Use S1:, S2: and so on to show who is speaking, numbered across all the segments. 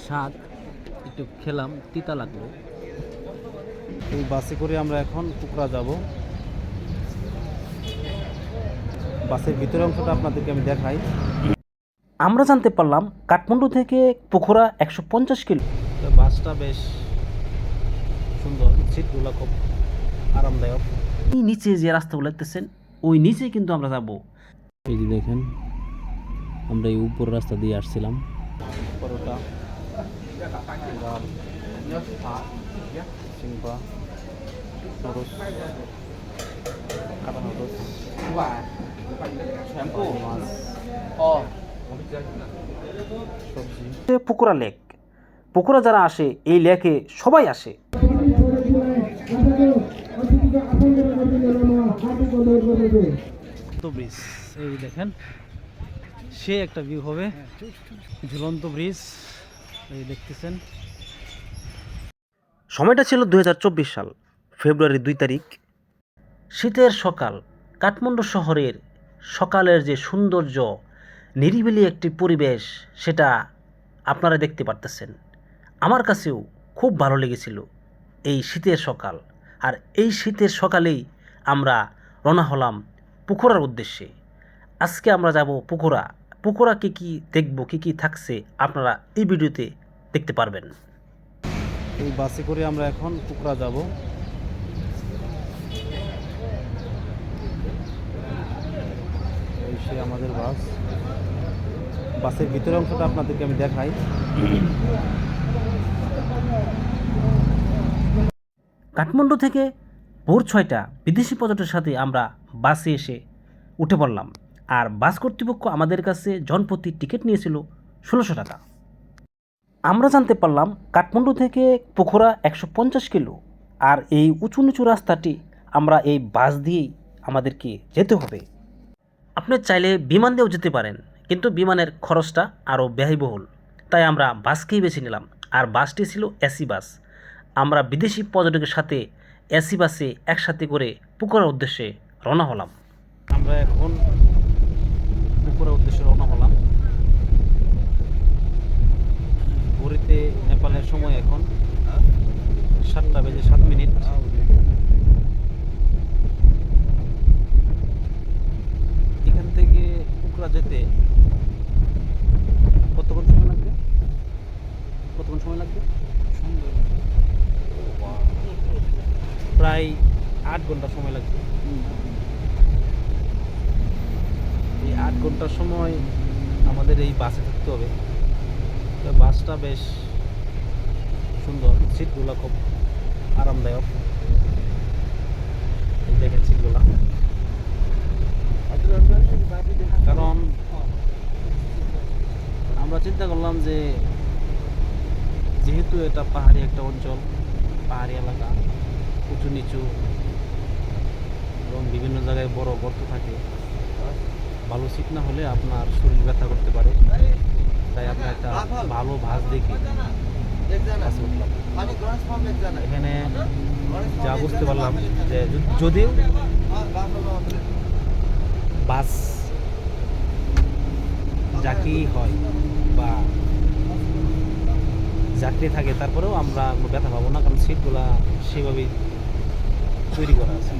S1: শাক একটু খেলাম, তিতা লাগলো।
S2: এই বাসে করে আমরা এখন পুকুরা যাব। বাসের ভিতরের অংশটা আপনাদেরকে আমি দেখাই।
S3: আমরা জানতে পারলাম কাঠমান্ডু থেকে পোখরা 150 কিলো।
S2: তো বাসটা বেশ সুন্দর, সিটগুলো খুব আরামদায়ক।
S3: এই নিচে যে রাস্তাগুলো দেখতেছেন ওই নিচে কিন্তু আমরা যাব।
S1: এই যে দেখেন, আমরা এই উপর রাস্তা দিয়ে আসছিলাম।
S2: পরোটা, ডাল, সিংপা, নুডলস, কাটা নুডলস, মাছ, সবজি।
S3: পোখরা লেক, পোখরা যারা আসে এই লেকে সবাই আসে।
S2: তো ব্রিজ এই দেখেন, সে একটা ভিউ হবে। ঝুলন্ত ব্রিজ এই দেখতেছেন।
S3: সময়টা ছিল 2024 সাল, ফেব্রুয়ারি 2 তারিখ। শীতের সকাল, কাঠমান্ডু শহরের সকালের যে সৌন্দর্য, নিরিবিলি একটি পরিবেশ, সেটা আপনারা দেখতে পারতেছেন। আমার কাছেও খুব ভালো লেগেছিল এই শীতের সকাল। আর এই শীতের সকালেই আমরা রওনা হলাম পুকুরার উদ্দেশ্যে। আজকে আমরা যাব পুকুরা। পুকুরা কী কী দেখব, কী কী থাকছে আপনারা এই ভিডিওতে দেখতে পারবেন।
S2: এই বাসে করে আমরা এখন পুকুরা যাব। এই সে আমাদের বাস। বাসের ভিতরের অংশটা আপনাদেরকে আমি দেখাই।
S3: কাঠমান্ডু থেকে ভোর 6টা বিদেশি পর্যটকের সাথে আমরা বাসে এসে উঠে পড়লাম। আর বাস কর্তৃপক্ষ আমাদের কাছে জনপ্রতি টিকিট নিয়েছিল 1600 টাকা। আমরা জানতে পারলাম কাঠমান্ডু থেকে পোখরা 150 কিলো। আর এই উঁচু নিচু রাস্তাটি আমরা এই বাস দিয়েই আমাদেরকে যেতে হবে। আপনি চাইলে বিমান দিয়েও যেতে পারেন, কিন্তু বিমানের খরচটা আরও ব্যয়বহুল, তাই আমরা বাসকেই বেছে নিলাম। আর বাসটি ছিল এসি বাস। আমরা বিদেশি পর্যটকের সাথে এসি বাসে একসাথে করে পুকুরের উদ্দেশ্যে রওনা হলাম।
S2: আমরা এখন পুকুরের উদ্দেশ্যে রওনা হলাম। ঘড়িতে নেপালের সময় এখন 7:07। এখান থেকে পুকুরা যেতে কতক্ষণ সময় লাগবে? প্রায় 8 ঘন্টা সময় লাগবে। এই 8 ঘন্টার সময় আমাদের এই বাসে থাকতে হবে। তো বাসটা বেশ সুন্দর, সিটগুলো খুব আরামদায়ক। এই দেখেন সিটগুলো। কারণ আমরা চিন্তা করলাম যে যেহেতু এটা পাহাড়ি একটা অঞ্চল, পাহাড়ি এলাকা, উঁচু নিচু এবং বিভিন্ন জায়গায় বড় গর্ত থাকে, ভালো সিট না হলে আপনার শরীর ব্যথা করতে পারে। তাই আমরা একটা ভালো বাস দেখি বাসে উঠলাম। এখানে যা বুঝতে পারলাম যে যদিও বাস যাত্রী হয় বা যাত্রী থাকে, তারপরেও আমরা কোনো ব্যথা পাবো না, কারণ সিটগুলা সেভাবেই তৈরি করা আছে।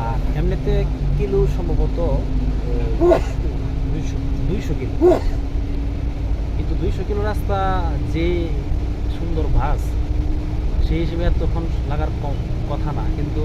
S2: আর এমনিতে কিলো সম্ভবত 200 কিলো, কিন্তু 200 কিলো রাস্তা যে সুন্দর বাস, সেই হিসেবে এতক্ষণ লাগার কথা না। কিন্তু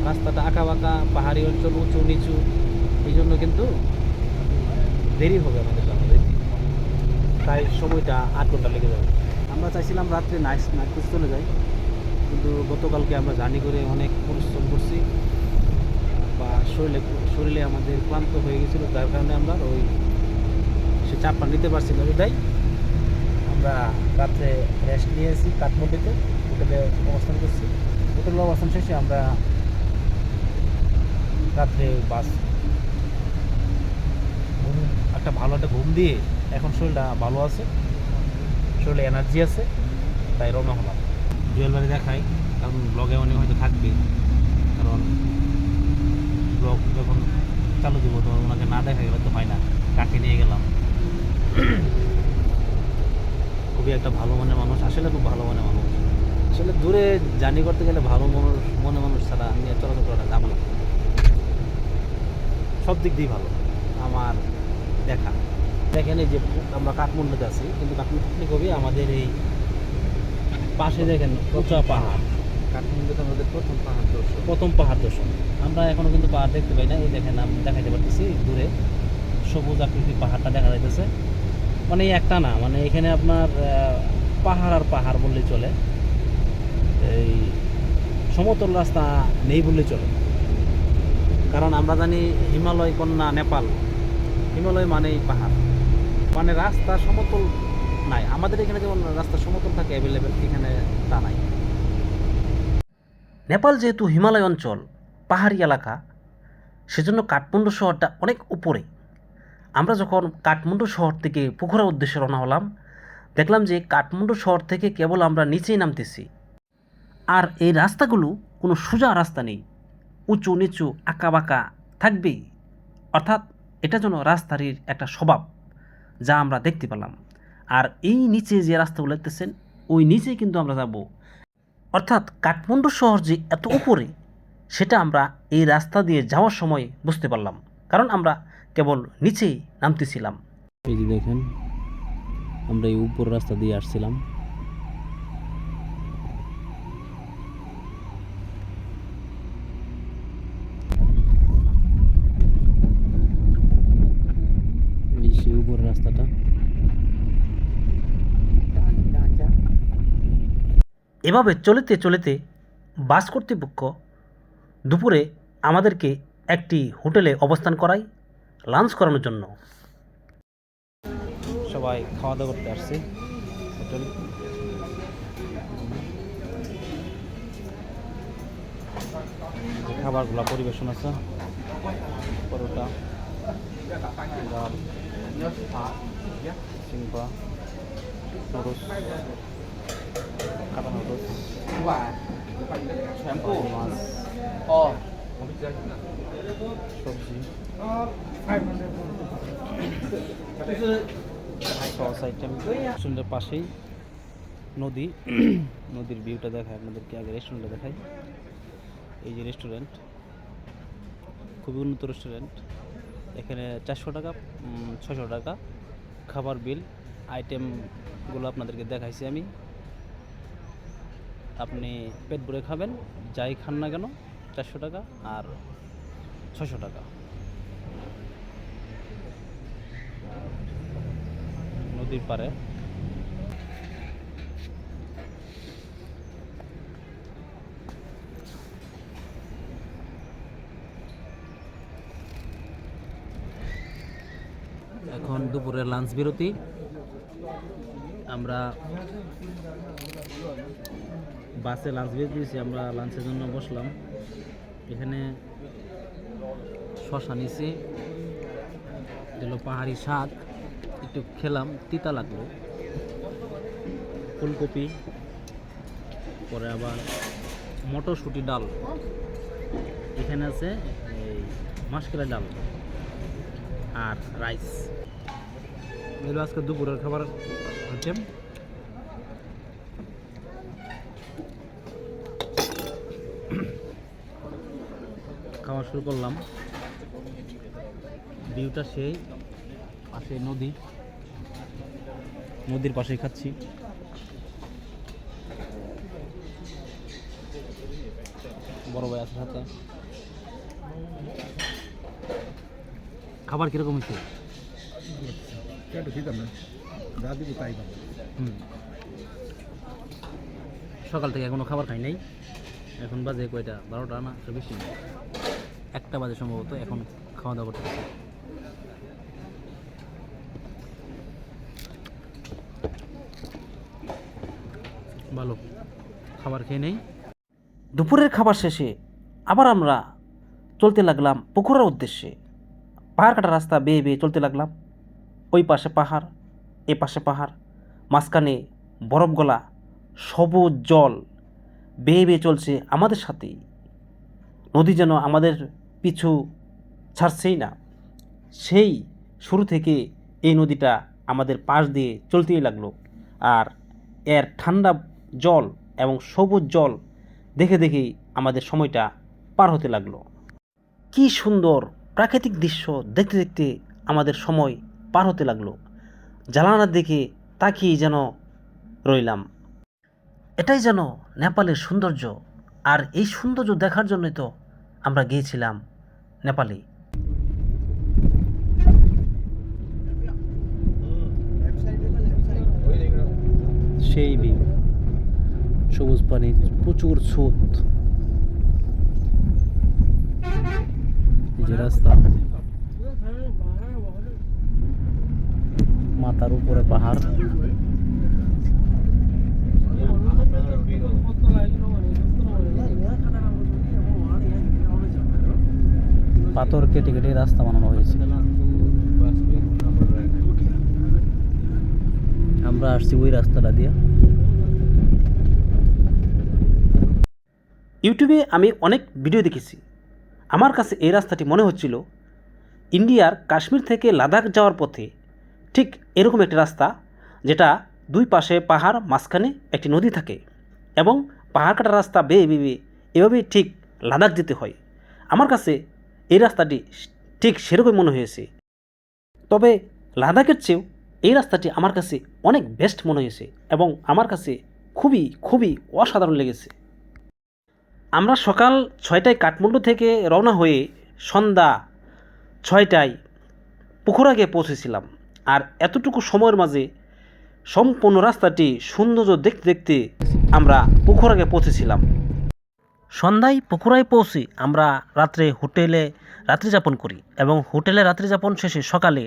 S2: রাস্তাটা আঁকা বাঁকা, পাহাড়ি অঞ্চল, উঁচু নিচু, এই জন্য কিন্তু দেরি হবে আমাদের জন্য। তাই সময়টা 8 ঘন্টা লেগে যাবে। আমরা চাইছিলাম রাত্রে নাইট করে চলে যাই, কিন্তু গতকালকে আমরা জার্নি করে অনেক পরিশ্রম করছি বা শরীরে আমাদের ক্লান্ত হয়ে গেছিলো, যার কারণে আমরা ওই সে চাপটা নিতে পারছি না। তাই আমরা রাত্রে রেস্ট নিয়েছি কাঠমান্ডুতে, হোটেলে অবস্থান করছি। হোটেলে অবস্থান শেষে আমরা রাত্রে বাস ভালো একটা ঘুম দিয়ে এখন শরীরটা ভালো আছে, শরীরে এনার্জি আছে, তাই রওনা হলাম। জুয়েল বাড়ি দেখাই, কারণ ব্লগে অনেক হয়তো থাকবে, কারণ ব্লগ যখন চালু দিব তখন ওনাকে না দেখা গেলে তো হয় না। তাকে নিয়ে গেলাম। খুবই একটা ভালো মনের মানুষ, আসলে খুব ভালো মনের মানুষ। আসলে দূরে জার্নি করতে গেলে ভালো মনের মানুষ ছাড়া নিয়ে চলাচল করাটা ঝামেলা। সব দিক দিয়ে ভালো আমার দেখা। দেখেন এই যে আমরা কাঠমান্ডুতে আছি, কিন্তু কাঠমান্ডু কবি আমাদের এই পাশে দেখেন উঁচা পাহাড়। কাঠমান্ডুতে আমাদের প্রথম পাহাড় দর্শন। আমরা এখনো কিন্তু পাহাড় দেখতে পাই না। এই দেখেন আমি দেখাইতে পারতেছি দূরে সবুজ আকৃতির পাহাড়টা দেখা যাইতেছে। মানে এই একটা না, মানে এখানে আপনার পাহাড় আর পাহাড় বললেই চলে। এই সমতল রাস্তা নেই বললেই চলে, কারণ আমরা জানি হিমালয় কন্যা নেপাল, হিমালয় মানেই পাহাড়, মানে রাস্তা সমতল নাই। আমাদের এখানে যেমন রাস্তা সমতল থাকে অ্যাভেলেবেল, এখানে তা নাই।
S3: নেপাল যেহেতু হিমালয় অঞ্চল, পাহাড়ি এলাকা, সেজন্য কাঠমান্ডু শহরটা অনেক উপরে। আমরা যখন কাঠমান্ডু শহর থেকে পোখরার উদ্দেশ্যে রওনা হলাম, দেখলাম যে কাঠমান্ডু শহর থেকে কেবল আমরা নিচেই নামতেছি। আর এই রাস্তাগুলো কোনো সোজা রাস্তা নেই, উঁচু নিচু আঁকা বাঁকা থাকবেই। অর্থাৎ এটা যেন রাস্তারই একটা স্বভাব, যা আমরা দেখতে পেলাম। আর এই নিচে যে রাস্তাগুলো দেখতেছেন, ওই নিচেই কিন্তু আমরা যাব। অর্থাৎ কাঠমান্ডু শহর যে এত উপরে, সেটা আমরা এই রাস্তা দিয়ে যাওয়ার সময় বুঝতে পারলাম, কারণ আমরা কেবল নিচেই নামতেছিলাম।
S1: এই যে দেখেন আমরা এই উপর রাস্তা দিয়ে আসছিলাম। এই সেই উপর রাস্তাটা।
S3: এভাবে চলতে চলতে বাস কর্তৃপক্ষ দুপুরে আমাদেরকে একটি হোটেলে অবস্থান করায় লাঞ্চ করানোর জন্য।
S2: সবাই খাওয়া দাওয়া করতে আসছে হোটেল। খাবারগুলো পরিবেশন আছে, পরোটা, ডাল, সিংপা, নুডলস, কাটা নুডলস, মাছ, সবজি, সস আইটেম। রেস্টুরেন্টের পাশেই নদী, নদীর ভিউটা দেখায় আপনাদেরকে। আগে রেস্টুরেন্টটা দেখাই। এই যে রেস্টুরেন্ট, খুবই উন্নত রেস্টুরেন্ট। এখানে 400 টাকা 600 টাকা খাবার বিল। আইটেমগুলো আপনাদেরকে দেখাইছি আমি। আপনি পেট ভরে খাবেন, যাই খান না কেন 400 টাকা আর 600 টাকা। নদীর পাড়ে। এখন দুপুরের লাঞ্চ বিরতি। আমরা বাসে লাঞ্চ বিরতি দিয়েছি, আমরা লাঞ্চের জন্য বসলাম। এখানে শশা নিছি, হলো পাহাড়ি শাক, একটু খেলাম, তিতা লাগলো। ফুলকপি, পরে আবার মটরশুঁটি ডাল, এখানে আছে এই মাসকলাই ডাল আর রাইস। এগুলো আজকে দুপুরের খাবার হচ্ছে। খাওয়া শুরু করলাম। ভিউটা সেই, পাশে নদী, নদীর পাশেই খাচ্ছি। বড় ভাই আছে সাথে। খাবার কিরকম হয়েছে? সকাল থেকে এখনো খাবার খাই নাই। এখন বাজে কয়টা? 12টা না, বেশি না, 1টা বাজে সম্ভবত। এখন খাওয়া দাওয়া করতে পারছি। ভালো খাবার খেয়ে নেই।
S3: দুপুরের খাবার শেষে আবার আমরা চলতে লাগলাম পুকুরের উদ্দেশ্যে। পাহাড় কাটা রাস্তা বেয়ে বেয়ে চলতে লাগলাম। ওই পাশে পাহাড়, এ পাশে পাহাড়, মাঝখানে বরফ গলা সবুজ জল বেয়ে বেয়ে চলছে আমাদের সাথেই। নদী যেন আমাদের পিছু ছাড়ছেই না। সেই শুরু থেকে এই নদীটা আমাদের পাশ দিয়ে চলতেই লাগলো, আর এর ঠান্ডা জল এবং সবুজ জল দেখে দেখেই আমাদের সময়টা পার হতে লাগলো। কি সুন্দর প্রাকৃতিক দৃশ্য দেখতে দেখতে আমাদের সময় পার হতে লাগলো। জানালার দিকে তাকিয়ে যেন রইলাম। এটাই যেন নেপালের সৌন্দর্য, আর এই সৌন্দর্য দেখার জন্যই তো আমরা গিয়েছিলাম নেপালে।
S1: সেই ভিউ, সবুজ পানি, প্রচুর স্রোত, এই যে রাস্তা, মাথার উপরে পাহাড়। পাথর কেটে কেটে রাস্তা বানানো হয়েছে। আমরা আসছি ওই রাস্তাটা দিয়ে।
S3: ইউটিউবে আমি অনেক ভিডিও দেখেছি, আমার কাছে এই রাস্তাটি মনে হচ্ছিল ইন্ডিয়ার কাশ্মীর থেকে লাদাখ যাওয়ার পথে ঠিক এরকম একটি রাস্তা, যেটা দুই পাশে পাহাড়, মাঝখানে একটি নদী থাকে এবং পাহাড় কাটা রাস্তা বেয়ে বেয়ে এভাবেই ঠিক লাদাখ যেতে হয়। আমার কাছে এই রাস্তাটি ঠিক সেরকমই মনে হয়েছে, তবে লাদাখের চেয়েও এই রাস্তাটি আমার কাছে অনেক বেস্ট মনে হয়েছে এবং আমার কাছে খুবই খুবই অসাধারণ লেগেছে। আমরা সকাল 6টায় কাঠমান্ডু থেকে রওনা হয়ে সন্ধ্যা 6টায় পুকুরা গিয়ে পৌঁছেছিলাম, আর এতটুকু সময়ের মাঝে সম্পূর্ণ রাস্তাটি সৌন্দর্য দেখতে দেখতে আমরা পুকুরা গিয়ে পৌঁছেছিলাম। সন্ধ্যায় পুকুরায় পৌঁছে আমরা রাত্রে হোটেলে রাত্রিযাপন করি এবং হোটেলে রাত্রিযাপন শেষে সকালে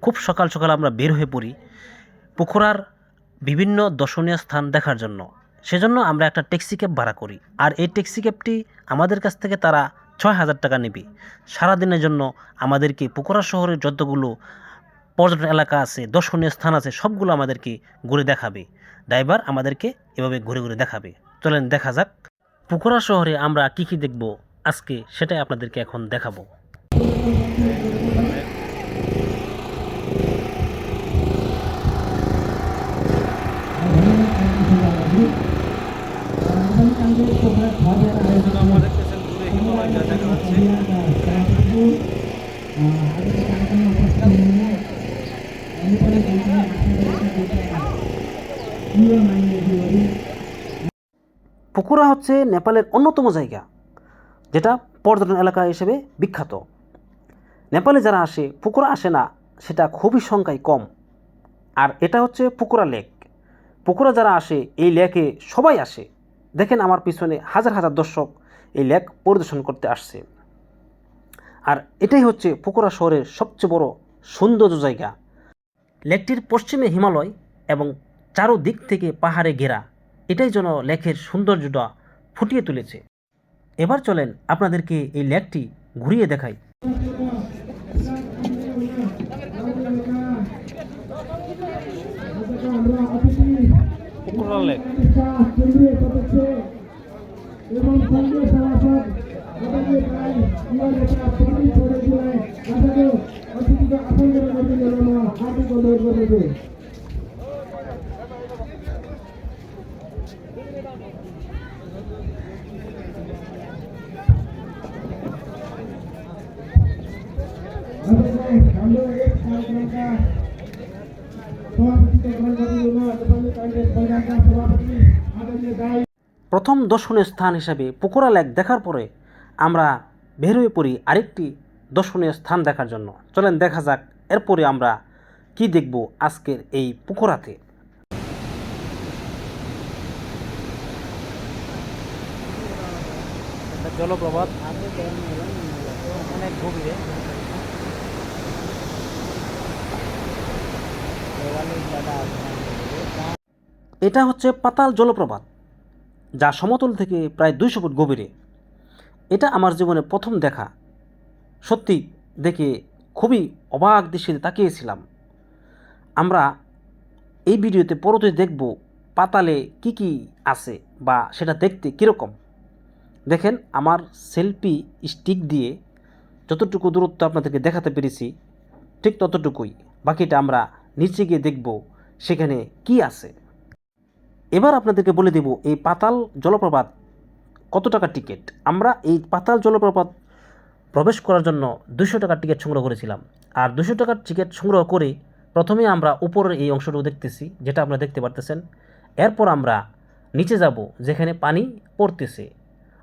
S3: খুব সকাল সকাল আমরা বের হয়ে পড়ি পুকুরার বিভিন্ন দর্শনীয় স্থান দেখার জন্য। সেজন্য আমরা একটা ট্যাক্সি ক্যাব ভাড়া করি, আর এই ট্যাক্সি ক্যাবটি আমাদের কাছ থেকে তারা 6,000 টাকা নেবে। সারাদিনের জন্য আমাদেরকে পুকুরা শহরের যতগুলো পর্যটন এলাকা আছে, দর্শনীয় স্থান আছে, সবগুলো আমাদেরকে ঘুরে দেখাবে। ড্রাইভার আমাদেরকে এভাবে ঘুরে ঘুরে দেখাবে। চলেন দেখা যাক পুকুরা শহরে আমরা কী কী দেখব আজকে, সেটাই আপনাদেরকে এখন দেখাবো। পুকুরা হচ্ছে নেপালের অন্যতম জায়গা, যেটা পর্যটন এলাকা হিসেবে বিখ্যাত। নেপালে যারা আসে, পুকুরা আসে না সেটা খুবই সংখ্যায় কম। আর এটা হচ্ছে পুকুরা লেক। পুকুরা যারা আসে এই লেকে সবাই আসে। দেখেন আমার পিছনে হাজার হাজার দর্শক এই লেক পরিদর্শন করতে আসছে। আর এটাই হচ্ছে পুকুরা শহরের সবচেয়ে বড় সৌন্দর্য জায়গা। লেকটির পশ্চিমে হিমালয় এবং চারোদিক থেকে পাহাড়ে ঘেরা, এটাই যেন লেকের সৌন্দর্যটা ফুটিয়ে তুলেছে। এবার চলেন আপনাদেরকে এই লেকটি ঘুরিয়ে দেখাই।
S2: পুকুরা লেক।
S3: প্রথম দর্শনীয় স্থান হিসাবে পুকুরা লেক দেখার পরে আমরা বের হয়ে পড়ি আরেকটি দর্শনীয় স্থান দেখার জন্য। চলেন দেখা যাক এরপরে আমরা কি দেখব আজকের এই পুকুরাতে।
S2: জলপ্রপাত অনেক গভীরে।
S3: এটা হচ্ছে পাতাল জলপ্রপাত, যা সমতল থেকে প্রায় 200 ফুট গভীরে। এটা আমার জীবনে প্রথম দেখা। সত্যি দেখে খুবই অবাক দৃষ্টিতে তাকিয়েছিলাম। আমরা এই ভিডিওতে পরতে দেখব পাতালে কি কি আছে বা সেটা দেখতে কীরকম। দেখেন আমার সেলফি স্টিক দিয়ে যতটুকু দূরত্ব আপনাদেরকে দেখাতে পেরেছি ঠিক ততটুকুই, বাকিটা আমরা নিচে গিয়ে দেখব সেখানে কি আছে। এবার আপনাদেরকে বলে দেব এই পাতাল জলপ্রপাত কত টাকা টিকিট। আমরা এই পাতাল জলপ্রপাত প্রবেশ করার জন্য 200 টাকার টিকিট সংগ্রহ করেছিলাম। আর 200 টাকার টিকিট সংগ্রহ করে প্রথমে আমরা উপরের এই অংশটুকু দেখতেছি, যেটা আপনারা দেখতে পারতেছেন। এরপর আমরা নিচে যাব যেখানে পানি পড়তেছে,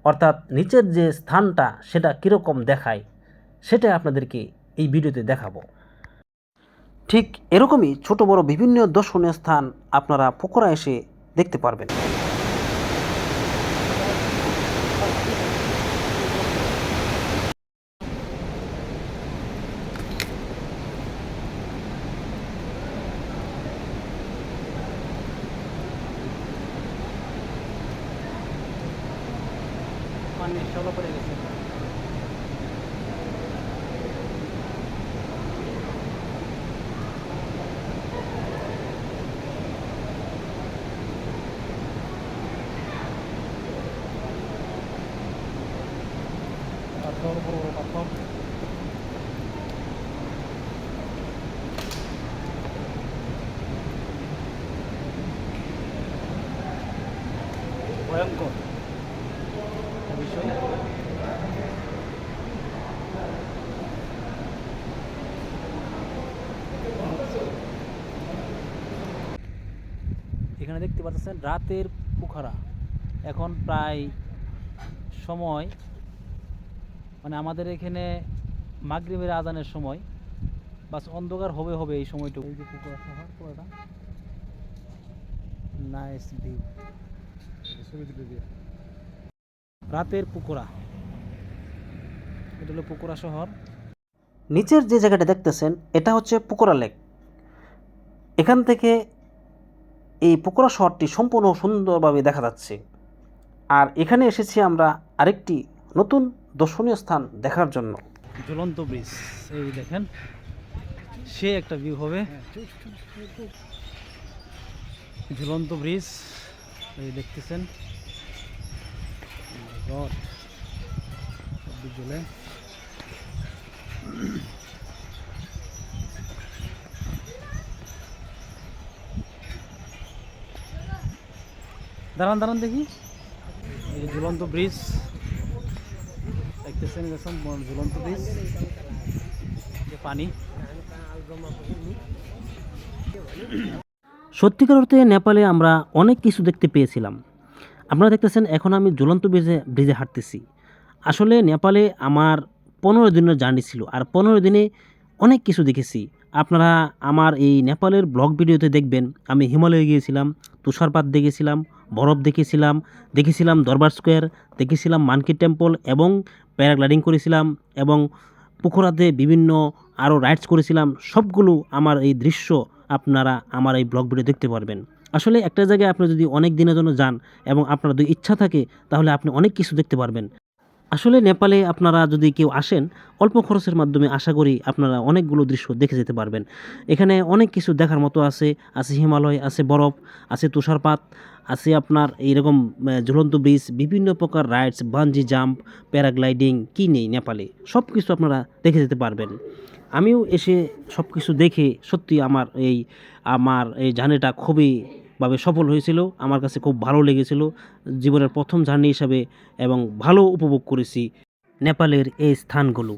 S3: অর্থাৎ নিচের যে স্থানটা সেটা কীরকম দেখায় সেটা আপনাদেরকে এই ভিডিওতে দেখাবো। ঠিক এরকমই ছোট বড় বিভিন্ন দর্শনীয় স্থান আপনারা পোখরা এসে দেখতে পারবেন।
S2: পানি শ্যাওলা পড়ে গেছে। পাথর, বড় বড় পাথর। ভয়ঙ্কর বিষয়। এখানে দেখতে পাচ্ছেন রাতের পোখরা। এখন প্রায় সময় মানে আমাদের এখানে মাগরিবের আজানের সময়, বাস অন্ধকার হবে হবে এই সময়টুকু। এই যে পুকুরা শহর পুরোটা নাইস ভিউ। রাতের পুকুরা, এটা হলো পুকুরা শহর।
S3: নিচের যে জায়গাটা দেখতেছেন এটা হচ্ছে পুকুরা লেক। এখান থেকে এই পুকুরা শহরটি সম্পূর্ণ সুন্দরভাবে দেখা যাচ্ছে। আর এখানে এসেছি আমরা আরেকটি নতুন দর্শনীয় স্থান দেখার জন্য।
S2: ঝুলন্ত ব্রিজ, এই দেখেন সে একটা ভিউ হবে। ঝুলন্ত ব্রিজ এই দেখতেছেন। ঝুলে দাঁড়ান দাঁড়ান দেখি। এই যে ঝুলন্ত ব্রিজ দেখতেছেন, ঝুলন্ত ব্রিজ, পানি।
S3: সত্যিকার অর্থে নেপালে আমরা অনেক কিছু দেখতে পেয়েছিলাম। আপনারা দেখতেছেন এখন আমি ঝুলন্ত ব্রিজে হাঁটতেছি। আসলে নেপালে আমার 15 দিনের জার্নি ছিল, আর 15 দিনে অনেক কিছু দেখেছি। আপনারা আমার এই নেপালের ব্লগ ভিডিওতে দেখবেন আমি হিমালয়ে গিয়েছিলাম, তুষারপাত দেখেছিলাম, বরফ দেখেছিলাম দরবার স্কোয়ার, দেখেছিলাম মানকি টেম্পল এবং প্যারাগ্লাইডিং করেছিলাম এবং পুকুরাতে বিভিন্ন আরও রাইডস করেছিলাম। সবগুলো আমার এই দৃশ্য আপনারা আমার এই ব্লগ ভিডিও দেখতে পারবেন। আসলে একটা জায়গায় আপনি যদি অনেক দিনের জন্য যান এবং আপনার যদি ইচ্ছা থাকে তাহলে আপনি অনেক কিছু দেখতে পারবেন। আসলে নেপালে আপনারা যদি কেউ আসেন অল্প খরচের মাধ্যমে আশা করি আপনারা অনেকগুলো দৃশ্য দেখে যেতে পারবেন। এখানে অনেক কিছু দেখার মতো আছে হিমালয়, আছে বরফ, আছে তুষারপাত, আছে আপনার এইরকম ঝুলন্ত ব্রিজ, বিভিন্ন প্রকার রাইডস, বাঞ্জি জাম্প, প্যারাগ্লাইডিং, কী নেই নেপালে, সব কিছু আপনারা দেখে যেতে পারবেন। আমিও এসে সব কিছু দেখে সত্যি আমার এই জার্নিটা খুবই সফল হয়েছিল। আমার কাছে খুব ভালো লেগেছিল, জীবনের প্রথম জার্নি হিসাবে, এবং ভালো উপভোগ করেছি নেপালের এই স্থানগুলো।